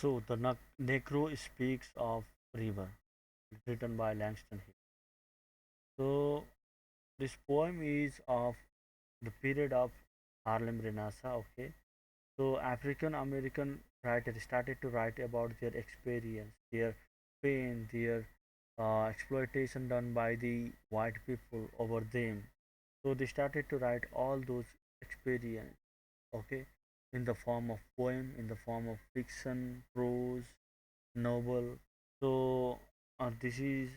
So the Negro speaks of river, written by Langston Hughes. So this poem is of the period of Harlem Renaissance. Okay, so African American writers started to write about their experience, their pain, their exploitation done by the white people over them. So they started to write all those experience, okay, in the form of poem, in the form of fiction, prose, novel. So this is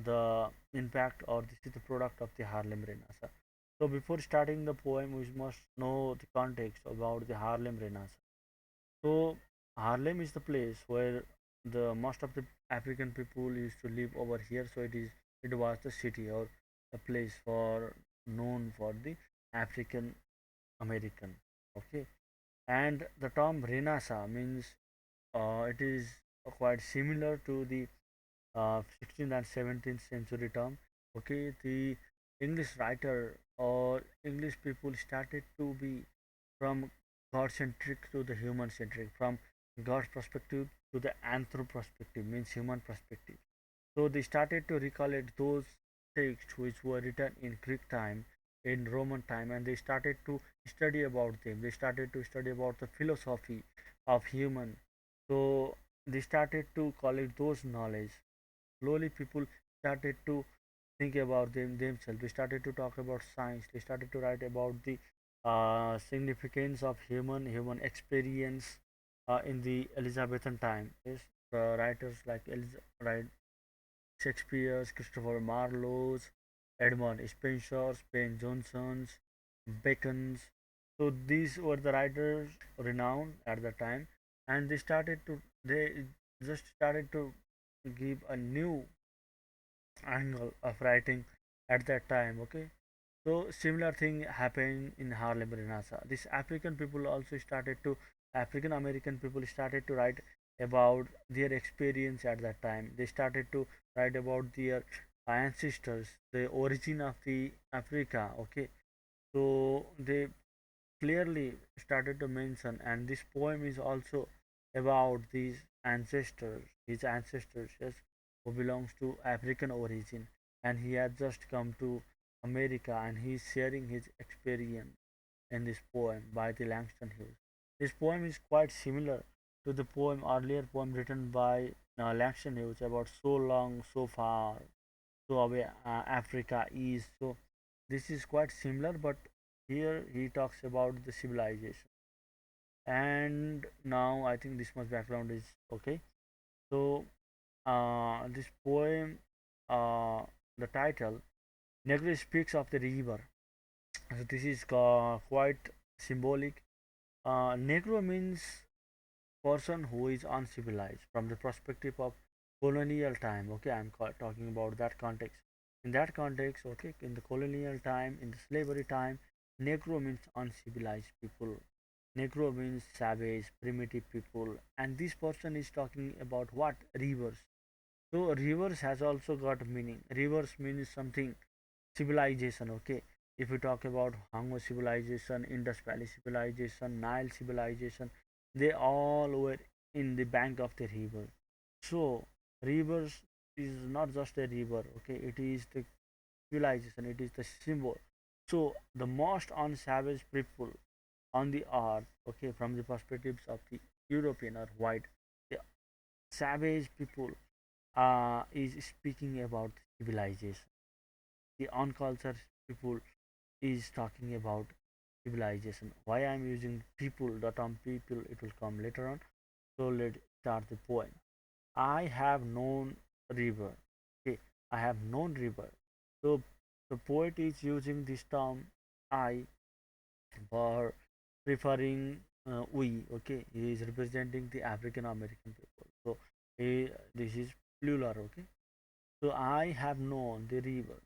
the impact, or this is the product of the Harlem Renaissance. So before starting the poem, we must know the context about the Harlem Renaissance. So Harlem is the place where the most of the African people used to live over here. So it was the city or a place for known for the African American. Okay, and the term Renaissance means it is quite similar to the 16th and 17th century term. Okay, the English writer or English people started to be from God centric to the human centric, from God's perspective to the anthro perspective, means human perspective. So they started to recollect those texts which were written in Greek time, in Roman time, and they started to study about them. They started to study about the philosophy of human. So they started to collect those knowledge. Slowly, people started to think about themselves. They started to talk about science. They started to write about the significance of human experience in the Elizabethan time. Yes, writers like Shakespeare's, Christopher Marlowe's, Edmund Spenser's, Ben Jonson's, Bacon's. So these were the writers renowned at the time, and they just started to give a new angle of writing at that time. Okay, so similar thing happened in Harlem Renaissance. This African American people started to write about their experience at that time. They started to write about their ancestors, the origin of the Africa. Okay, so they clearly started to mention, and this poem is also about these ancestors, his ancestors, yes, who belongs to African origin, and he had just come to America, and he is sharing his experience in this poem by the Langston Hughes. This poem is quite similar to the earlier poem written by Langston Hughes about so long, so far, so away Africa is. So this is quite similar, but here he talks about the civilization. And now I think this much background is okay. So this poem, uh, the title, Negro speaks of the river. So this is quite symbolic. Negro means person who is uncivilized from the perspective of colonial time. Okay, I'm talking about that context. In that context, okay, in the colonial time, in the slavery time, Negro means uncivilized people. Negro means savage, primitive people, and this person is talking about what? Rivers. So rivers has also got meaning. Rivers means something civilization. Okay, if we talk about Hango civilization, Indus Valley civilization, Nile civilization, they all were in the bank of the river. So rivers is not just a river. Okay, it is the civilization. It is the symbol. So the most unsavage people on the earth, okay, from the perspectives of the European or white, the savage people is speaking about civilization. The uncultured people is talking about civilization. Why I'm using people, the term people, it will come later on. So let's start the poem. I have known river. Okay, I have known river. So the poet is using this term I for preferring we. Okay, he is representing the African American people. So this is plural. Okay, so I have known the river.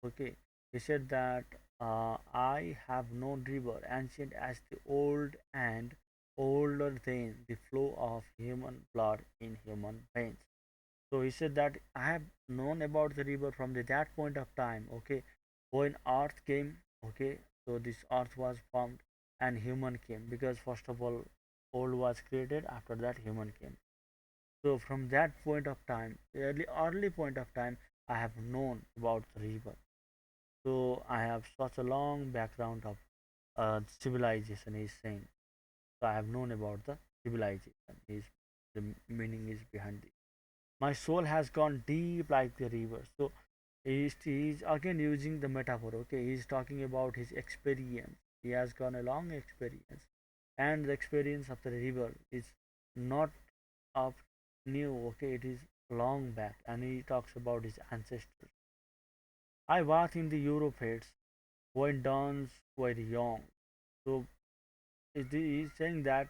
Okay, he said that I have known river ancient as the old and older than the flow of human blood in human veins. So he said that I have known about the river from that point of time. Okay, when earth came. Okay, so this earth was formed and human came, because first of all old was created, after that human came. So from that point of time, early point of time, I have known about the river. So I have such a long background of civilization. He's saying. So I have known about the civilization. Is the meaning is behind it. My soul has gone deep like the river. So he's again using the metaphor. Okay, he's talking about his experience. He has gone a long experience, and the experience of the river is not of new. Okay, it is long back, and he talks about his ancestors. I was in the Europeans when dawns were young. So he's saying that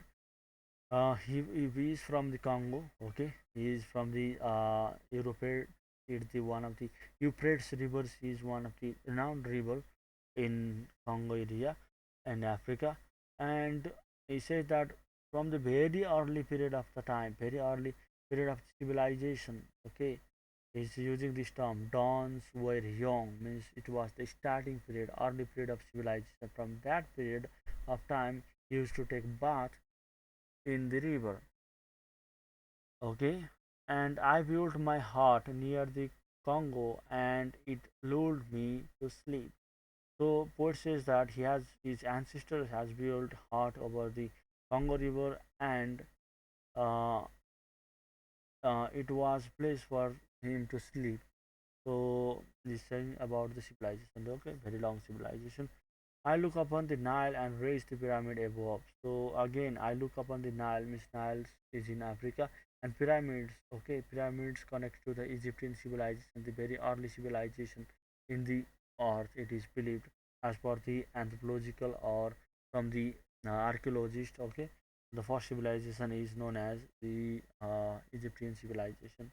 he is from the Congo. Okay, he is from the Europe. It's the one of the Euphrates rivers. Is one of the renowned river in Congo area and Africa. And he says that from the very early period of the time, very early period of civilization. Okay, he's using this term. Dawns were young means it was the starting period, early period of civilization. From that period of time, he used to take bath in the river. Okay, and I built my hut near the Congo and it lulled me to sleep. So poet says that his ancestors has built hut over the Congo river and uh, it was place for him to sleep. So this saying about the civilization. Okay, very long civilization. I look upon the Nile and raise the pyramid above. So again, I look upon the Nile, means Nile is in Africa, and pyramids. Okay, pyramids connect to the Egyptian civilization, the very early civilization in the earth. It is believed, as per the anthropological or from the archaeologist. Okay, the first civilization is known as the Egyptian civilization.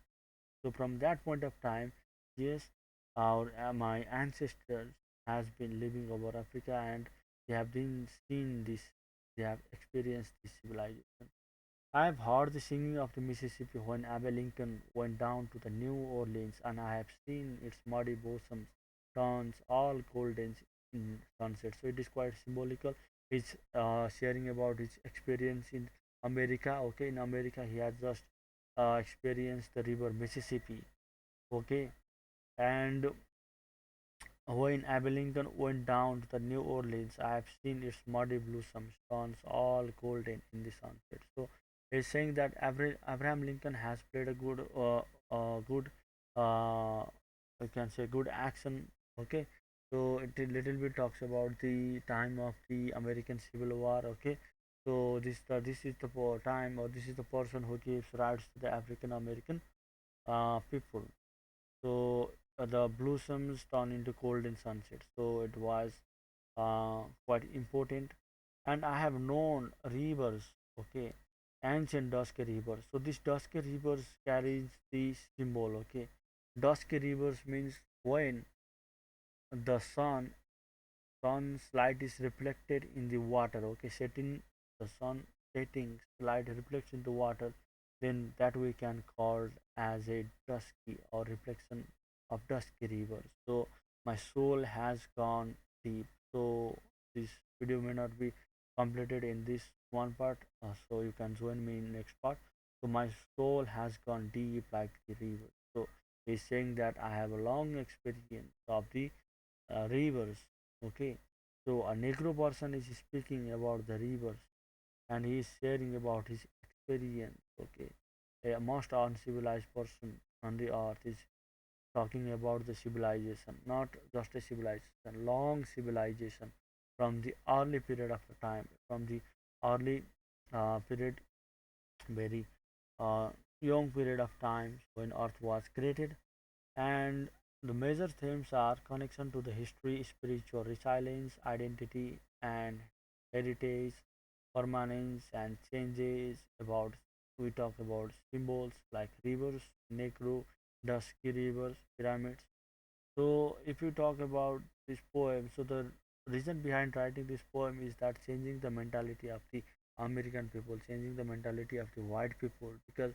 So from that point of time, yes, our my ancestors has been living over Africa and they have been seen this, they have experienced this civilization. I have heard the singing of the Mississippi when Abe Lincoln went down to the New Orleans, and I have seen its muddy bosoms turns all golden in sunset. So it is quite symbolical. He's sharing about his experience in America. Okay, in America he has just experienced the river Mississippi. Okay, and when Abe Lincoln went down to the New Orleans, I have seen its muddy blossom stones all golden in the sunset. So he's saying that Abraham Lincoln has played a good, I can say good action. Okay, so it a little bit talks about the time of the American Civil War. Okay, so this is the time, or this is the person who gives rights to the African American people. So the blossoms turn into golden sunset. So it was quite important. And I have known rivers, okay, ancient dusky rivers. So this dusky rivers carries the symbol, okay. Dusky rivers means when the sun's light is reflected in the water, okay, setting, the sun setting light reflects into water, then that we can call as a dusky or reflection of dusky river. So my soul has gone deep. So this video may not be completed in this one part, so you can join me in next part. So my soul has gone deep like the river. So he's saying that I have a long experience of the rivers. Okay, so a Negro person is speaking about the rivers and he is sharing about his experience. Okay, a most uncivilized person on the earth is talking about the civilization, not just a civilization, long civilization from the early period of the time, from the early period, very uh, young period of time when earth was created. And the major themes are connection to the history, spiritual resilience, identity and heritage, permanence and changes. About we talk about symbols like rivers, Negro, dusky rivers, pyramids. So if you talk about this poem, so the reason behind writing this poem is that changing the mentality of the American people, changing the mentality of the white people, because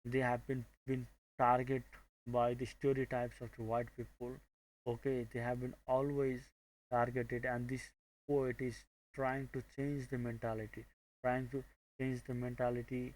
they have been targeted by the stereotypes of the white people. Okay, they have been always targeted, and this poet is trying to change the mentality, trying to change the mentality